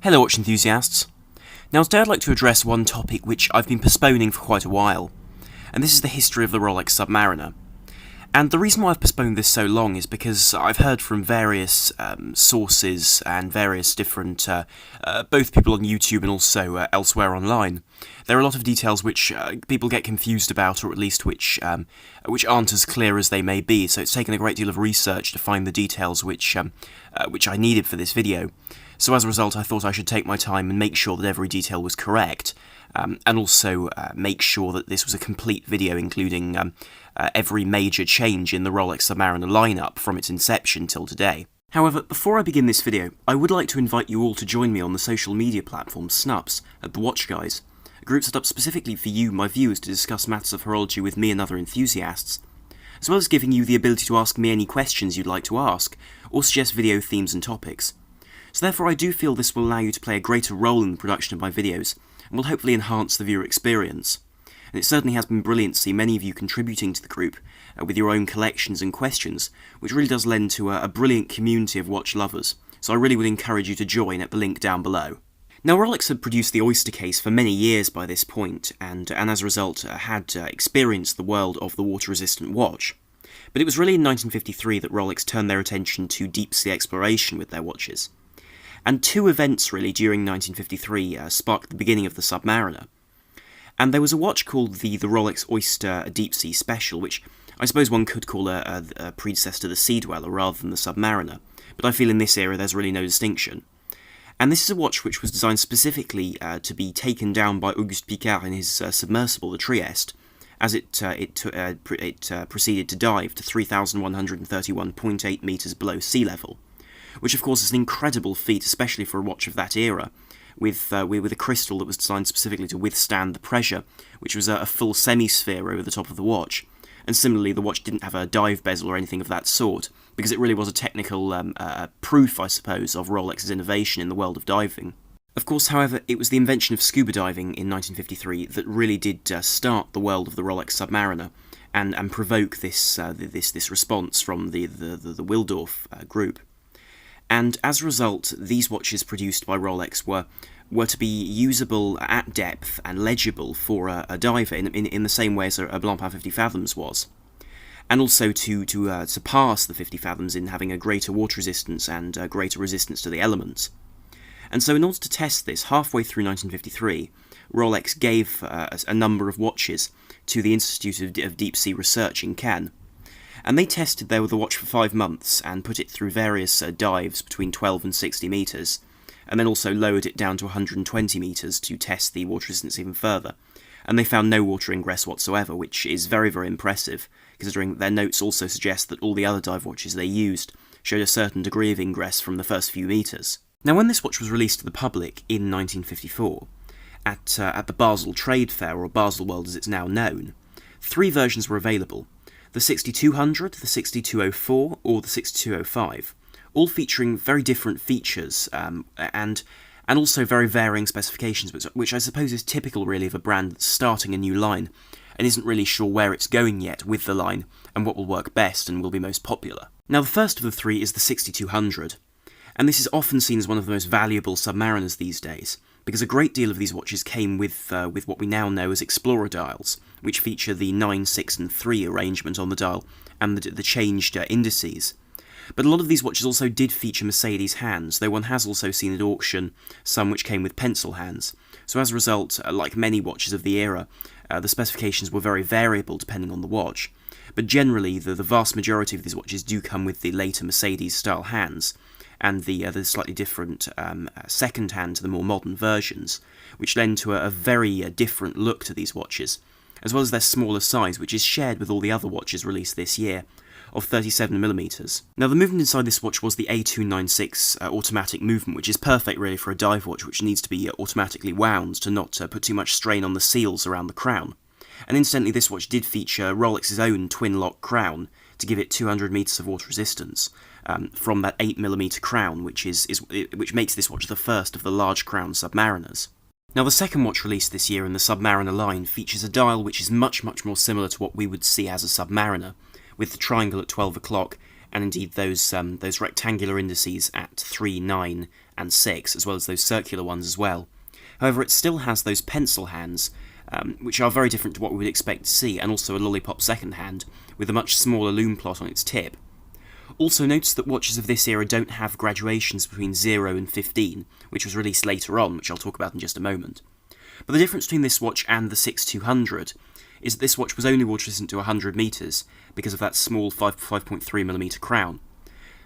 Hello watch enthusiasts. Now today I'd like to address one topic which I've been postponing for quite a while, and this is the history of the Rolex Submariner. And the reason why I've postponed this so long is because I've heard from various sources and various different, both people on YouTube and also elsewhere online. There are a lot of details which people get confused about, or at least which aren't as clear as they may be, so it's taken a great deal of research to find the details which I needed for this video. So as a result, I thought I should take my time and make sure that every detail was correct, and also make sure that this was a complete video including every major change in the Rolex Submariner lineup from its inception till today. However, before I begin this video, I would like to invite you all to join me on the social media platform Snups at The Watch Guys, a group set up specifically for you, my viewers, to discuss matters of horology with me and other enthusiasts, as well as giving you the ability to ask me any questions you'd like to ask, or suggest video themes and topics. So therefore I do feel this will allow you to play a greater role in the production of my videos, and will hopefully enhance the viewer experience. And it certainly has been brilliant to see many of you contributing to the group, with your own collections and questions, which really does lend to a brilliant community of watch lovers, so I really would encourage you to join at the link down below. Now Rolex had produced the Oyster case for many years by this point, and as a result had experienced the world of the water-resistant watch. But it was really in 1953 that Rolex turned their attention to deep-sea exploration with their watches. And two events really during 1953 sparked the beginning of the Submariner. And there was a watch called the Rolex Oyster Deep Sea Special, which I suppose one could call a predecessor to the Sea Dweller rather than the Submariner, but I feel in this era there's really no distinction. And this is a watch which was designed specifically to be taken down by Auguste Piccard in his submersible, the Trieste, as it proceeded to dive to 3,131.8 metres below sea level, which of course is an incredible feat, especially for a watch of that era, with a crystal that was designed specifically to withstand the pressure, which was a full semi-sphere over the top of the watch. And similarly, the watch didn't have a dive bezel or anything of that sort, because it really was a technical proof, I suppose, of Rolex's innovation in the world of diving. Of course, however, it was the invention of scuba diving in 1953 that really did start the world of the Rolex Submariner, and provoke this response from the Wildorf group. And as a result, these watches produced by Rolex were to be usable at depth and legible for a diver in the same way as a Blancpain 50 Fathoms was, and also to surpass the 50 Fathoms in having a greater water resistance and greater resistance to the elements. And so in order to test this, halfway through 1953, Rolex gave a number of watches to the Institute of Deep Sea Research in Cannes. And they tested the watch for 5 months and put it through various dives between 12 and 60 metres, and then also lowered it down to 120 metres to test the water resistance even further. And they found no water ingress whatsoever, which is very, very impressive, considering their notes also suggest that all the other dive watches they used showed a certain degree of ingress from the first few metres. Now when this watch was released to the public in 1954, at the Basel Trade Fair, or Basel World as it's now known, 3 versions were available: the 6200, the 6204, or the 6205, all featuring very different features and also very varying specifications, which I suppose is typical really of a brand that's starting a new line and isn't really sure where it's going yet with the line and what will work best and will be most popular. Now the first of the 3 is the 6200, and this is often seen as one of the most valuable submariners these days, because a great deal of these watches came with what we now know as Explorer dials, which feature the 9, 6 and 3 arrangement on the dial, and the changed indices. But a lot of these watches also did feature Mercedes hands, though one has also seen at auction some which came with pencil hands. So as a result, like many watches of the era, the specifications were very variable depending on the watch. But generally, the vast majority of these watches do come with the later Mercedes-style hands, and the slightly different second hand to the more modern versions, which lend to a very different look to these watches, as well as their smaller size, which is shared with all the other watches released this year, of 37mm. Now the movement inside this watch was the A296 automatic movement, which is perfect really for a dive watch which needs to be automatically wound to not put too much strain on the seals around the crown. And incidentally, this watch did feature Rolex's own twin-lock crown to give it 200 metres of water resistance from that 8mm crown, which makes this watch the first of the large crown submariners. Now the second watch released this year in the Submariner line features a dial which is much more similar to what we would see as a Submariner, with the triangle at 12 o'clock and indeed those rectangular indices at 3, 9, and 6, as well as those circular ones as well. However, it still has those pencil hands, which are very different to what we would expect to see, and also a lollipop second hand, with a much smaller lume plot on its tip. Also, notice that watches of this era don't have graduations between 0 and 15, which was released later on, which I'll talk about in just a moment. But the difference between this watch and the 6200 is that this watch was only water resistant to 100 metres because of that small 5.3mm crown.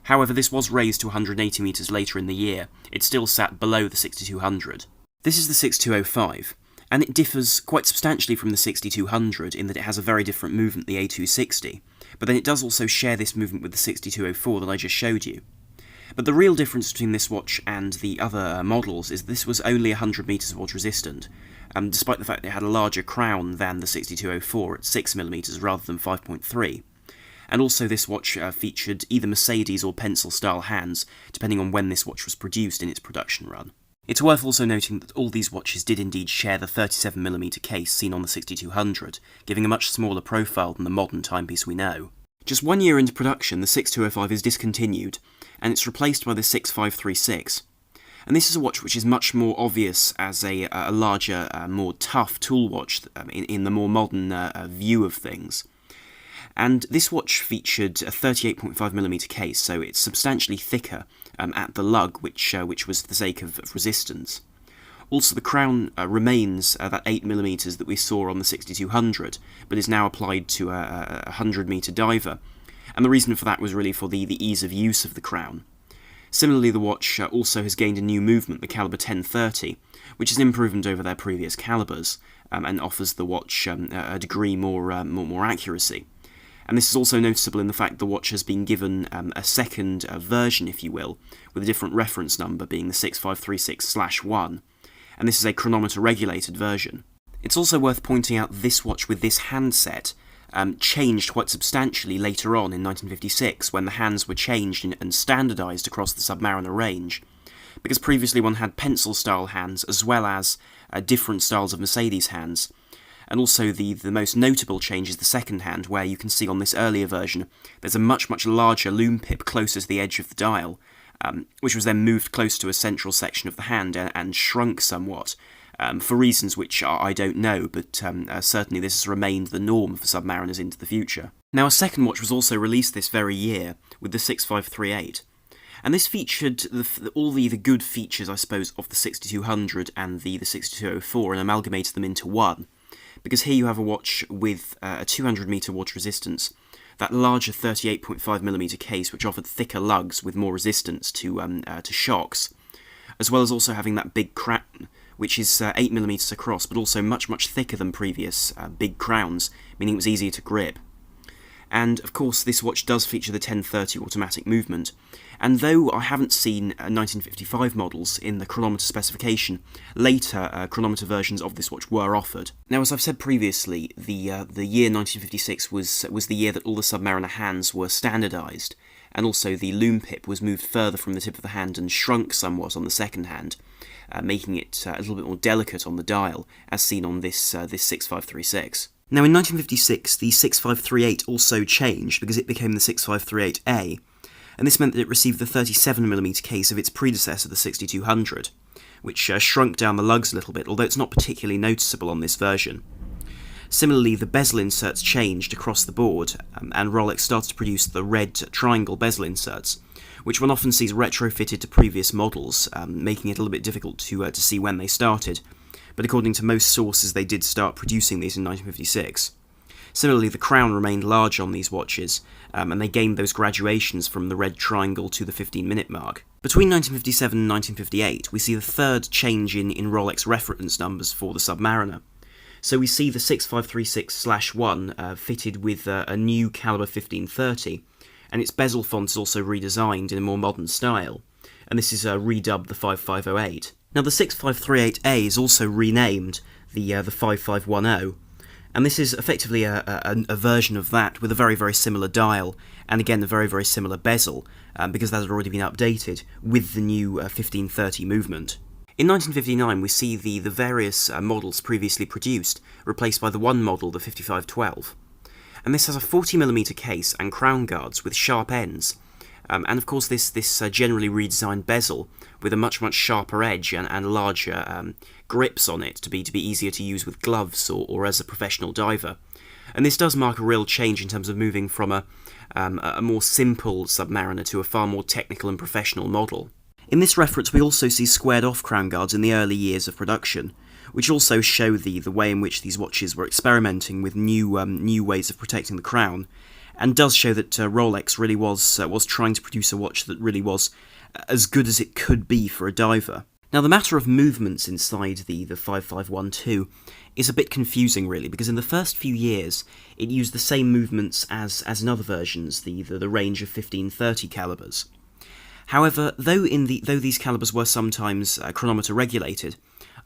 However, this was raised to 180 metres later in the year. It still sat below the 6200. This is the 6205, and it differs quite substantially from the 6200 in that it has a very different movement, the A260, but then it does also share this movement with the 6204 that I just showed you. But the real difference between this watch and the other models is this was only 100 metres water resistant, despite the fact that it had a larger crown than the 6204 at 6mm rather than 5.3. And also this watch featured either Mercedes or pencil style hands, depending on when this watch was produced in its production run. It's worth also noting that all these watches did indeed share the 37mm case seen on the 6200, giving a much smaller profile than the modern timepiece we know. Just 1 year into production, the 6205 is discontinued, and it's replaced by the 6536. And this is a watch which is much more obvious as a larger, more tough tool watch in the more modern view of things. And this watch featured a 38.5mm case, so it's substantially thicker at the lug, which was for the sake of resistance. Also, the crown remains that 8mm that we saw on the 6200, but is now applied to a 100-metre diver, and the reason for that was really for the ease of use of the crown. Similarly, the watch also has gained a new movement, the caliber 1030, which is an improvement over their previous calibers, and offers the watch a degree more accuracy. And this is also noticeable in the fact the watch has been given a second version, if you will, with a different reference number being the 6536/1, and this is a chronometer-regulated version. It's also worth pointing out this watch with this handset changed quite substantially later on in 1956, when the hands were changed and standardised across the Submariner range, because previously one had pencil-style hands as well as different styles of Mercedes hands. And also the most notable change is the second hand, where you can see on this earlier version there's a much larger lume pip closer to the edge of the dial, which was then moved close to a central section of the hand and shrunk somewhat, for reasons which I don't know, but certainly this has remained the norm for Submariners into the future. Now, a second watch was also released this very year with the 6538, and this featured all the good features, I suppose, of the 6200 and the 6204 and amalgamated them into one. Because here you have a watch with a 200-metre water resistance, that larger 38.5mm case which offered thicker lugs with more resistance to shocks, as well as also having that big crown, which is 8mm across, but also much thicker than previous big crowns, meaning it was easier to grip. And of course this watch does feature the 1030 automatic movement, and though I haven't seen 1955 models in the chronometer specification, later chronometer versions of this watch were offered. Now, as I've said previously, the year 1956 was the year that all the Submariner hands were standardised, and also the lume pip was moved further from the tip of the hand and shrunk somewhat on the second hand, making it a little bit more delicate on the dial, as seen on this 6536. Now, in 1956, the 6538 also changed because it became the 6538A, and this meant that it received the 37mm case of its predecessor, the 6200, which shrunk down the lugs a little bit, although it's not particularly noticeable on this version. Similarly, the bezel inserts changed across the board, and Rolex started to produce the red triangle bezel inserts, which one often sees retrofitted to previous models, making it a little bit difficult to see when they started, but according to most sources they did start producing these in 1956. Similarly, the crown remained large on these watches, and they gained those graduations from the red triangle to the 15-minute mark. Between 1957 and 1958, we see the third change in Rolex reference numbers for the Submariner. So we see the 6536/1 fitted with a new caliber 1530, and its bezel font is also redesigned in a more modern style, and this is redubbed the 5508. Now, the 6538A is also renamed the 5510, and this is effectively a version of that with a very similar dial, and again a very similar bezel, because that had already been updated with the new 1530 movement. In 1959, we see the various models previously produced replaced by the one model, the 5512. And this has a 40mm case and crown guards with sharp ends. And of course this generally redesigned bezel with a much sharper edge and larger grips on it to be easier to use with gloves or as a professional diver. And this does mark a real change in terms of moving from a more simple Submariner to a far more technical and professional model. In this reference we also see squared off crown guards in the early years of production, which also show the way in which these watches were experimenting with new ways of protecting the crown, and does show that Rolex really was trying to produce a watch that really was as good as it could be for a diver. Now the matter of movements inside the 5512 is a bit confusing really, because in the first few years it used the same movements as in other versions, the range of 1530 calibers. However, though these calibers were sometimes chronometer regulated,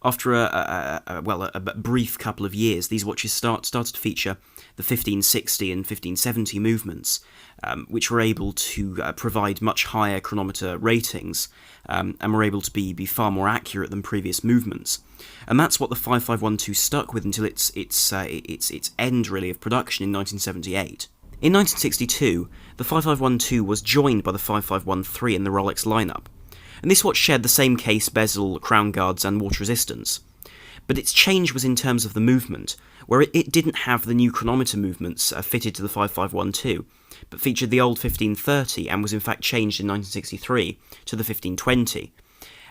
after a brief couple of years, these watches started to feature the 1560 and 1570 movements, which were able to provide much higher chronometer ratings, and were able to be far more accurate than previous movements. And that's what the 5512 stuck with until its end really of production in 1978. In 1962, the 5512 was joined by the 5513 in the Rolex lineup, and this watch shared the same case, bezel, crown guards and water resistance. But its change was in terms of the movement, where it didn't have the new chronometer movements fitted to the 5512, but featured the old 1530 and was in fact changed in 1963 to the 1520.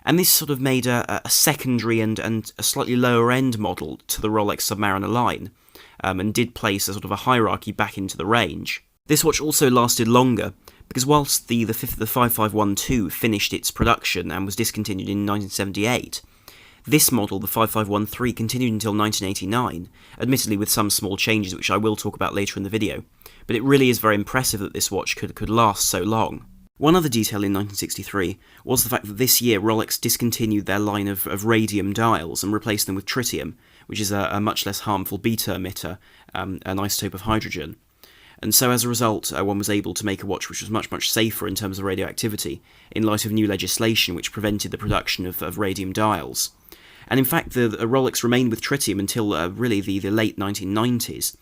And this sort of made a secondary and a slightly lower end model to the Rolex Submariner line, and did place a sort of a hierarchy back into the range. This watch also lasted longer, because whilst the 5512 finished its production and was discontinued in 1978, this model, the 5513, continued until 1989, admittedly with some small changes which I will talk about later in the video, but it really is very impressive that this watch could last so long. One other detail in 1963 was the fact that this year Rolex discontinued their line of radium dials and replaced them with tritium, which is a much less harmful beta emitter, an isotope of hydrogen. And so as a result, one was able to make a watch which was much safer in terms of radioactivity, in light of new legislation which prevented the production of radium dials. And in fact, the Rolex remained with tritium until really the late 1990s,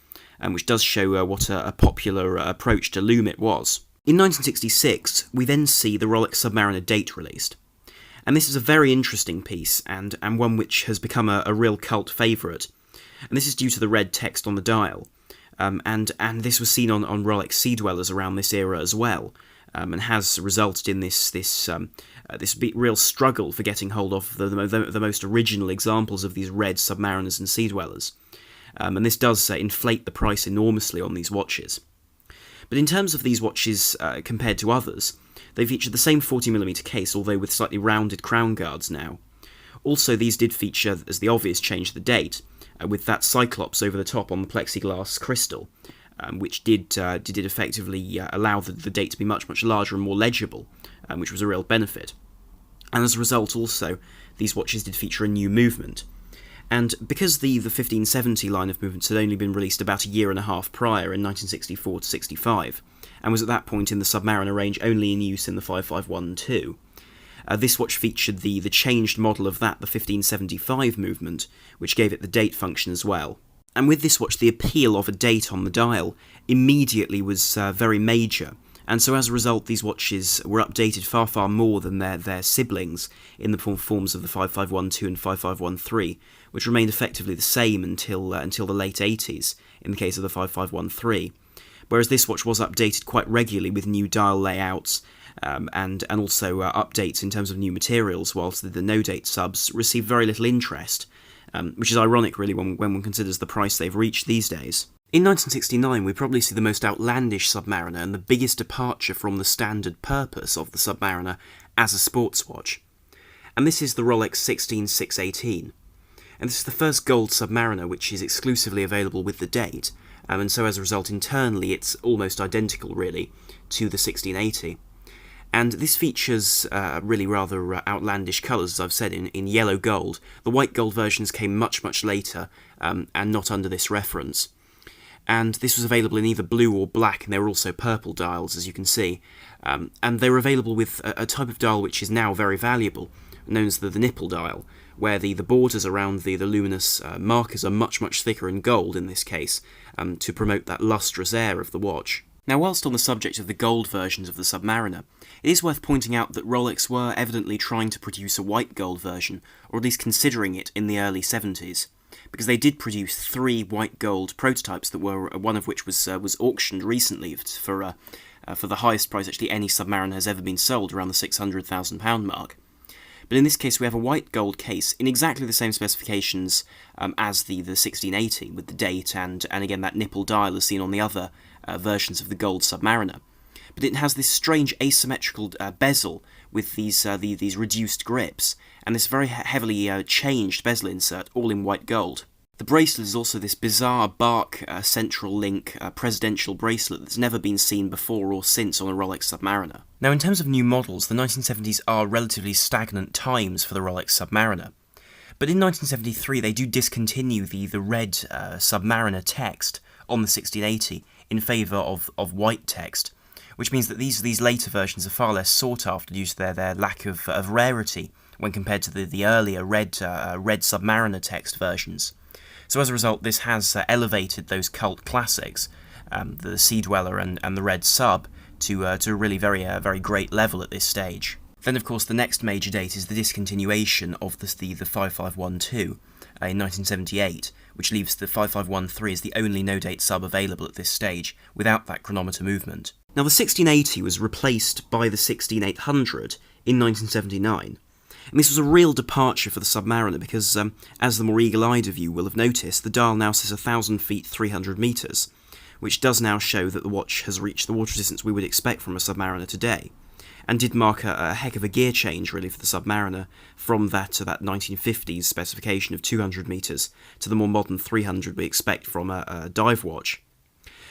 which does show what a popular approach to lume it was. In 1966, we then see the Rolex Submariner date released. And this is a very interesting piece, and one which has become a real cult favourite. And this is due to the red text on the dial. And this was seen on Rolex Sea Dwellers around this era as well, and has resulted in this real struggle for getting hold of the most original examples of these red Submariners and Sea Dwellers. And this does inflate the price enormously on these watches. But in terms of these watches compared to others, they feature the same 40mm case, although with slightly rounded crown guards now. Also, these did feature, as the obvious change, the date, with that cyclops over the top on the plexiglass crystal, which did effectively allow the date to be much larger and more legible, which was a real benefit. And as a result also, these watches did feature a new movement. And because the 1570 line of movements had only been released about a year and a half prior in 1964 to 65, and was at that point in the Submariner range only in use in the 5512, this watch featured the changed model of that, the 1575 movement, which gave it the date function as well. And with this watch, the appeal of a date on the dial immediately was very major, and so as a result these watches were updated far more than their siblings in the forms of the 5512 and 5513, which remained effectively the same until the late 80s in the case of the 5513, whereas this watch was updated quite regularly with new dial layouts, and also updates in terms of new materials, whilst the no-date subs received very little interest, which is ironic really when one considers the price they've reached these days. In 1969 we probably see the most outlandish Submariner and the biggest departure from the standard purpose of the Submariner as a sports watch. And this is the Rolex 16618. And this is the first gold Submariner which is exclusively available with the date, and so as a result internally it's almost identical really to the 1680. And this features really rather outlandish colours, as I've said, in yellow gold. The white gold versions came much later, and not under this reference. And this was available in either blue or black, and there were also purple dials, as you can see. And they were available with a type of dial which is now very valuable, known as the nipple dial, where the borders around the luminous markers are much thicker in gold in this case, to promote that lustrous air of the watch. Now, whilst on the subject of the gold versions of the Submariner, it is worth pointing out that Rolex were evidently trying to produce a white gold version, or at least considering it in the early 70s, because they did produce 3 white gold prototypes that were one of which was auctioned recently for the highest price actually any Submariner has ever been sold, around the £600,000 mark. But in this case, we have a white gold case in exactly the same specifications as the 1680, with the date and again that nipple dial as seen on the other versions of the gold Submariner. But it has this strange asymmetrical bezel with these reduced grips, and this very heavily changed bezel insert, all in white gold. The bracelet is also this bizarre bark central link presidential bracelet that's never been seen before or since on a Rolex Submariner. Now, in terms of new models, the 1970s are relatively stagnant times for the Rolex Submariner. But in 1973, they do discontinue the red Submariner text on the 1680 in favour of white text, which means that these later versions are far less sought after due to their lack of rarity when compared to the earlier red Submariner text versions. So as a result, this has elevated those cult classics, the Sea Dweller and the Red Sub, to a really very great level at this stage. Then, of course, the next major date is the discontinuation of the 5512 in 1978, which leaves the 5513 as the only no-date sub available at this stage, without that chronometer movement. Now, the 1680 was replaced by the 16800 in 1979. And this was a real departure for the Submariner because, as the more eagle-eyed of you will have noticed, the dial now says 1,000 feet 300 metres, which does now show that the watch has reached the water resistance we would expect from a Submariner today, and did mark a heck of a gear change, really, for the Submariner from that 1950s specification of 200 metres to the more modern 300 we expect from a dive watch.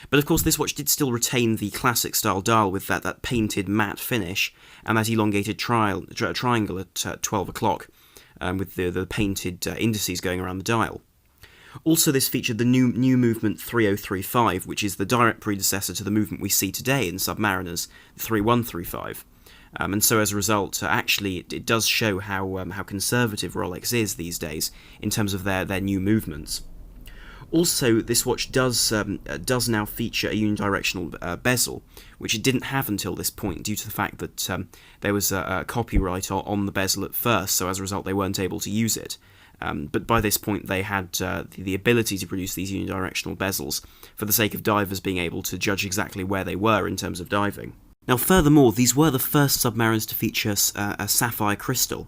But of course, this watch did still retain the classic style dial with that painted matte finish and that elongated triangle at 12 o'clock, with the painted indices going around the dial. Also, this featured the new movement 3035, which is the direct predecessor to the movement we see today in Submariners, the 3135. And so as a result, actually, it does show how conservative Rolex is these days in terms of their new movements. Also, this watch does now feature a unidirectional bezel, which it didn't have until this point due to the fact that there was a copyright on the bezel at first, so as a result they weren't able to use it. But by this point they had the ability to produce these unidirectional bezels for the sake of divers being able to judge exactly where they were in terms of diving. Now, furthermore, these were the first submariners to feature a sapphire crystal.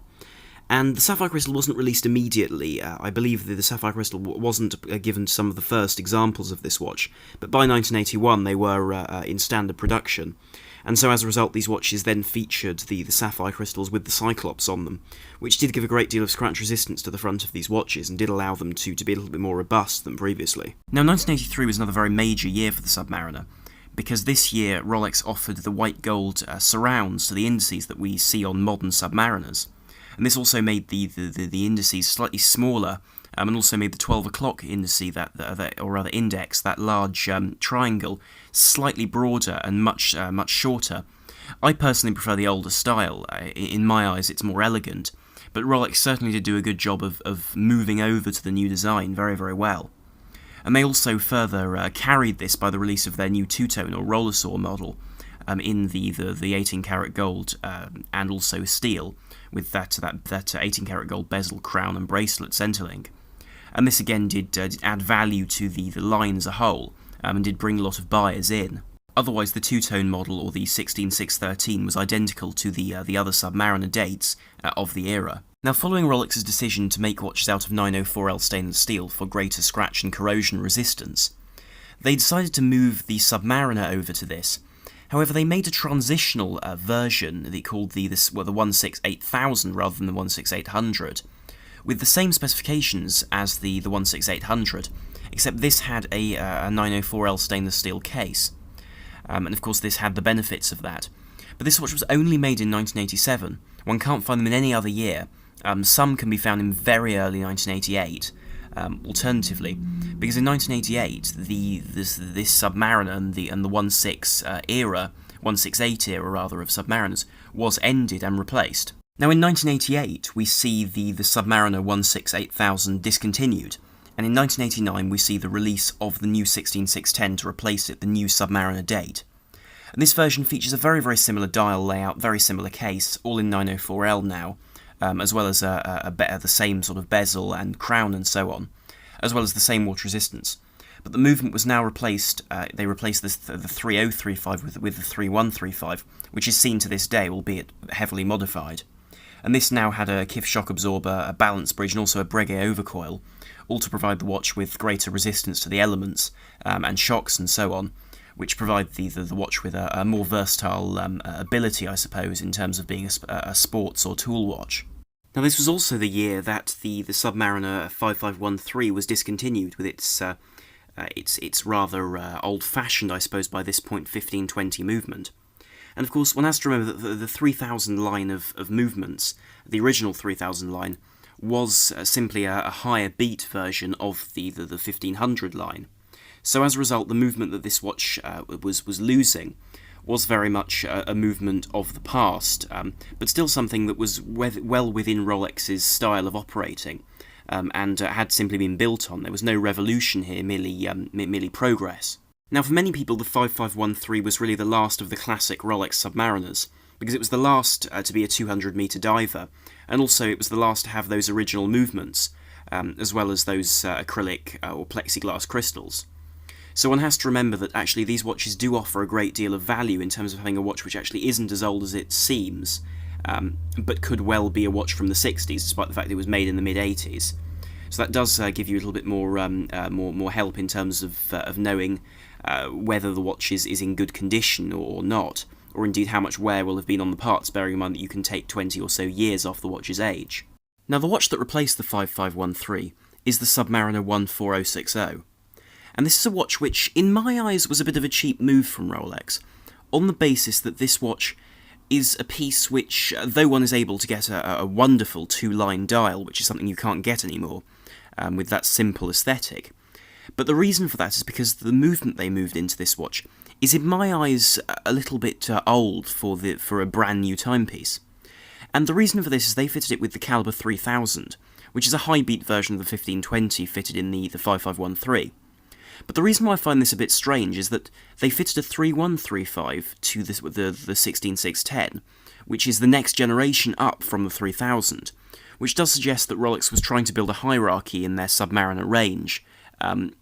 And the sapphire crystal wasn't released immediately. I believe the sapphire crystal wasn't given to some of the first examples of this watch, but by 1981 they were in standard production. And so as a result, these watches then featured the sapphire crystals with the Cyclops on them, which did give a great deal of scratch resistance to the front of these watches and did allow them to be a little bit more robust than previously. Now, 1983 was another very major year for the Submariner, because this year Rolex offered the white gold surrounds to the indices that we see on modern Submariners. And this also made the indices slightly smaller, and also made the 12 o'clock indice, index, that large triangle, slightly broader and much shorter. I personally prefer the older style. In my eyes, it's more elegant, but Rolex certainly did do a good job of moving over to the new design very, very well. And they also further carried this by the release of their new two-tone or roller saw model in the 18-karat gold and also steel, with that 18-karat gold bezel, crown and bracelet centerlink. And this again did add value to the line as a whole, and did bring a lot of buyers in. Otherwise, the two-tone model, or the 16613, was identical to the other Submariner dates of the era. Now, following Rolex's decision to make watches out of 904L stainless steel for greater scratch and corrosion resistance, they decided to move the Submariner over to this. However, they made a transitional version they called the 168,000 rather than the 16800, with the same specifications as the 16800, except this had a 904L stainless steel case. And of course this had the benefits of that. But this watch was only made in 1987. One can't find them in any other year. Some can be found in very early 1988, alternatively, because in 1988 this Submariner and the 168 era of Submariners was ended and replaced. Now in 1988 we see the Submariner 168,000 discontinued, and in 1989 we see the release of the new 16610 to replace it, the new Submariner date. And this version features a very similar dial layout, very similar case, all in 904L now, as well as the same sort of bezel and crown and so on, as well as the same water resistance. But the movement was now replaced, they replaced the 3035 with the 3135, which is seen to this day, albeit heavily modified. And this now had a KIF shock absorber, a balance bridge, and also a Breguet overcoil, all to provide the watch with greater resistance to the elements and shocks and so on, which provide the watch with a more versatile ability, I suppose, in terms of being a sports or tool watch. Now this was also the year that the Submariner 5513 was discontinued with its rather old-fashioned, I suppose, by this point, 1520 movement. And of course, one has to remember that the 3000 line of movements, the original 3000 line, was simply a higher beat version of the 1500 line. So as a result, the movement that this watch was losing was very much a movement of the past, but still something that was well within Rolex's style of operating, and had simply been built on. There was no revolution here, merely progress. Now, for many people, the 5513 was really the last of the classic Rolex Submariners, because it was the last to be a 200-metre diver, and also it was the last to have those original movements, as well as those acrylic or plexiglass crystals. So one has to remember that actually these watches do offer a great deal of value in terms of having a watch which actually isn't as old as it seems, but could well be a watch from the 60s, despite the fact that it was made in the mid-80s. So that does give you a little bit more help in terms of knowing whether the watch is in good condition or not, or indeed how much wear will have been on the parts, bearing in mind that you can take 20 or so years off the watch's age. Now the watch that replaced the 5513 is the Submariner 14060. And this is a watch which, in my eyes, was a bit of a cheap move from Rolex, on the basis that this watch is a piece which, though one is able to get a wonderful two-line dial, which is something you can't get anymore, with that simple aesthetic, but the reason for that is because the movement they moved into this watch is, in my eyes, a little bit old for a brand new timepiece. And the reason for this is they fitted it with the Caliber 3000, which is a high-beat version of the 1520 fitted in the 5513. But the reason why I find this a bit strange is that they fitted a 3135 to the 16610, which is the next generation up from the 3000, which does suggest that Rolex was trying to build a hierarchy in their Submariner range,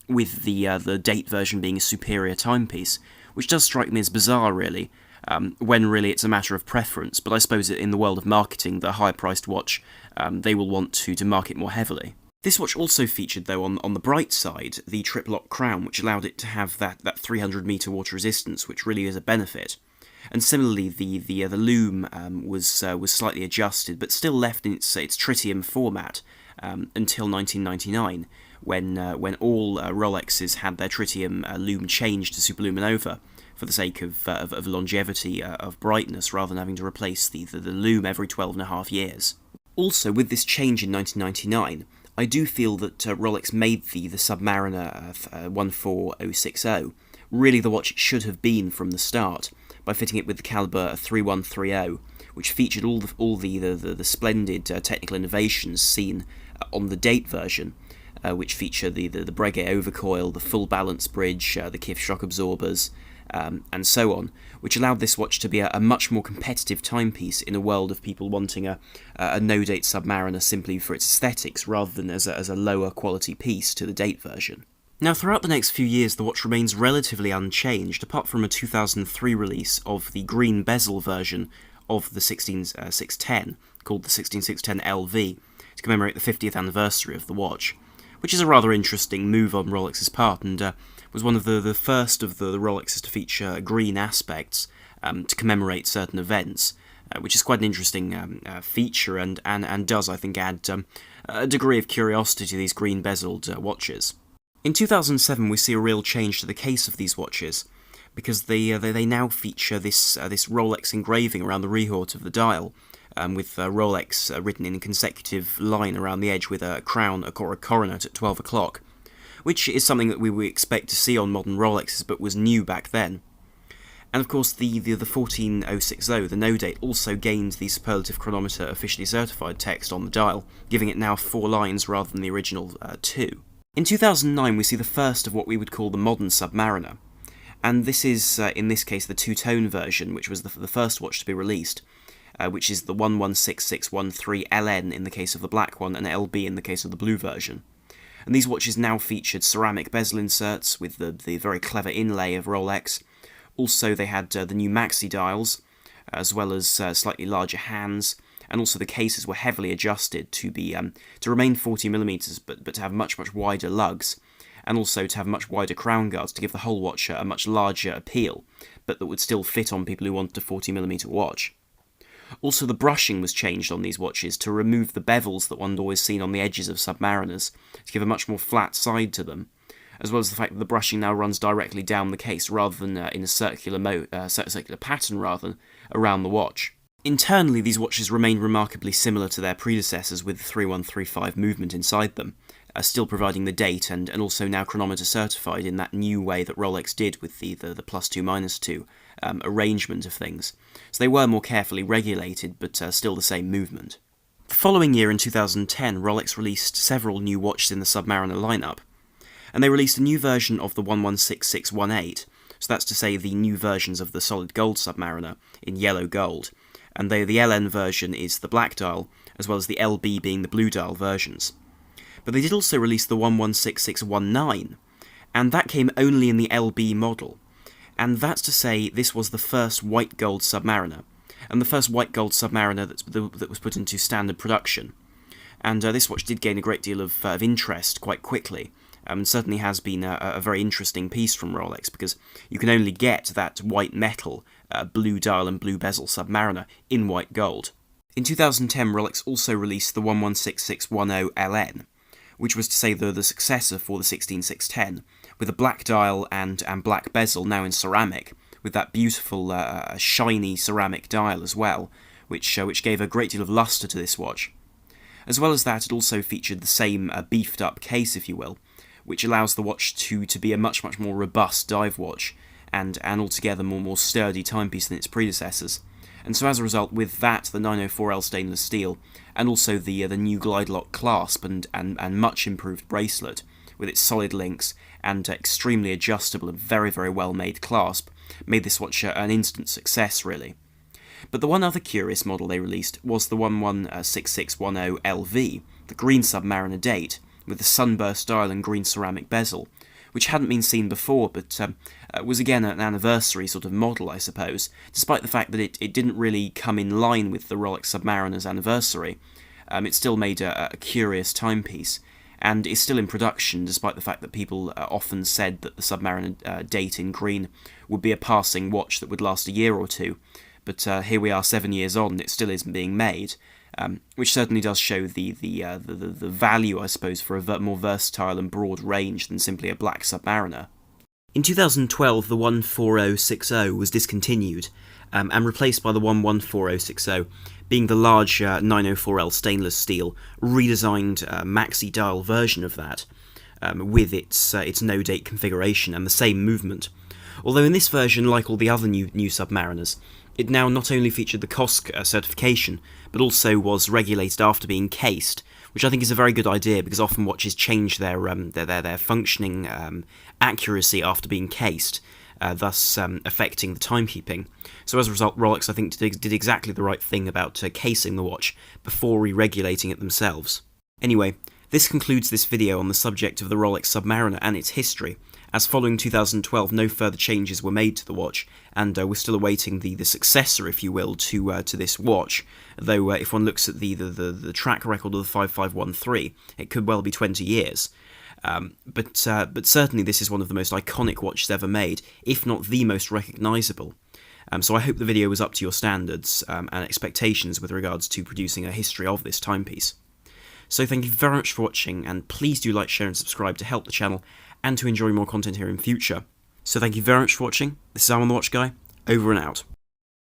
with the date version being a superior timepiece, which does strike me as bizarre, really, when really it's a matter of preference. But I suppose in the world of marketing, the higher-priced watch, they will want to market more heavily. This watch also featured, though, on the bright side, the trip-lock crown, which allowed it to have that 300-metre water resistance, which really is a benefit. And similarly, the lume was slightly adjusted, but still left in its tritium format until 1999, when all Rolexes had their tritium lume changed to superluminova for the sake of longevity of brightness, rather than having to replace the lume every 12.5 years. Also, with this change in 1999, I do feel that Rolex made the Submariner 14060 really the watch it should have been from the start, by fitting it with the Caliber 3130, which featured all the splendid technical innovations seen on the date version, which feature the Breguet overcoil, the full balance bridge, the KIF shock absorbers, and so on, which allowed this watch to be a much more competitive timepiece in a world of people wanting a no-date Submariner simply for its aesthetics, rather than as a lower quality piece to the date version. Now, throughout the next few years, the watch remains relatively unchanged, apart from a 2003 release of the green bezel version of the 16610, called the 16610 LV, to commemorate the 50th anniversary of the watch, which is a rather interesting move on Rolex's part, and was one of the first of the Rolexes to feature green aspects to commemorate certain events, which is quite an interesting feature, and does, I think, add a degree of curiosity to these green bezeled watches. In 2007, we see a real change to the case of these watches, because they now feature this Rolex engraving around the rehaut of the dial, with Rolex written in a consecutive line around the edge with a crown or a coronet at 12 o'clock, which is something that we would expect to see on modern Rolexes, but was new back then. And of course, the 14060, the no date, also gained the superlative chronometer officially certified text on the dial, giving it now 4 lines rather than the original 2. In 2009, we see the first of what we would call the modern Submariner, and this is, in this case, the two-tone version, which was the first watch to be released, which is the 116613 LN in the case of the black one, and LB in the case of the blue version. And these watches now featured ceramic bezel inserts with the very clever inlay of Rolex. Also, they had the new maxi dials, as well as slightly larger hands, and also the cases were heavily adjusted to remain 40mm, but to have much wider lugs, and also to have much wider crown guards to give the whole watch a much larger appeal, but that would still fit on people who wanted a 40mm watch. Also, the brushing was changed on these watches to remove the bevels that one had always seen on the edges of Submariners, to give a much more flat side to them, as well as the fact that the brushing now runs directly down the case rather than in a circular pattern around the watch. Internally, these watches remain remarkably similar to their predecessors, with the 3135 movement inside them, still providing the date and also now chronometer certified in that new way that Rolex did with the +2 -2 arrangement of things. So they were more carefully regulated, but still the same movement. The following year, in 2010, Rolex released several new watches in the Submariner lineup, and they released a new version of the 116618, so that's to say the new versions of the solid gold Submariner in yellow gold, and the LN version is the black dial, as well as the LB being the blue dial versions. But they did also release the 116619, and that came only in the LB model, and that's to say this was the first white gold Submariner, and the first white gold Submariner that was put into standard production. And this watch did gain a great deal of interest quite quickly, and certainly has been a very interesting piece from Rolex, because you can only get that white metal, blue dial and blue bezel Submariner in white gold. In 2010, Rolex also released the 116610 LN, which was to say the successor for the 16610, with a black dial and black bezel now in ceramic, with that beautiful shiny ceramic dial as well, which gave a great deal of lustre to this watch. As well as that, it also featured the same beefed up case, if you will, which allows the watch to be a much more robust dive watch, and altogether more sturdy timepiece than its predecessors. And so as a result, with that, the 904L stainless steel, and also the new glide lock clasp and much improved bracelet, with its solid links and extremely adjustable and very well made clasp, made this watch an instant success, really. But the one other curious model they released was the 116610 LV, the green Submariner date, with the sunburst dial and green ceramic bezel, which hadn't been seen before, but was again an anniversary sort of model, I suppose, despite the fact that it didn't really come in line with the Rolex Submariner's anniversary. It still made a curious timepiece, and is still in production, despite the fact that people often said that the Submariner date in green would be a passing watch that would last a year or two. But here we are 7 years on, and it still isn't being made, which certainly does show the value, I suppose, for a more versatile and broad range than simply a black Submariner. In 2012, the 14060 was discontinued, and replaced by the 114060, being the large 904L stainless steel, redesigned maxi dial version of that, with its no-date configuration and the same movement. Although in this version, like all the other new Submariners, it now not only featured the COSC certification, but also was regulated after being cased, which I think is a very good idea, because often watches change their functioning accuracy after being cased, thus affecting the timekeeping. So as a result, Rolex, I think, did exactly the right thing about casing the watch before re-regulating it themselves. Anyway, this concludes this video on the subject of the Rolex Submariner and its history, as following 2012 no further changes were made to the watch, and we're still awaiting the successor, if you will, to this watch, though if one looks at the track record of the 5513, it could well be 20 years. But certainly this is one of the most iconic watches ever made, if not the most recognisable. So I hope the video was up to your standards and expectations with regards to producing a history of this timepiece. So thank you very much for watching, and please do like, share and subscribe to help the channel, and to enjoy more content here in future. So thank you very much for watching. This is Arm on the Watch Guy, over and out.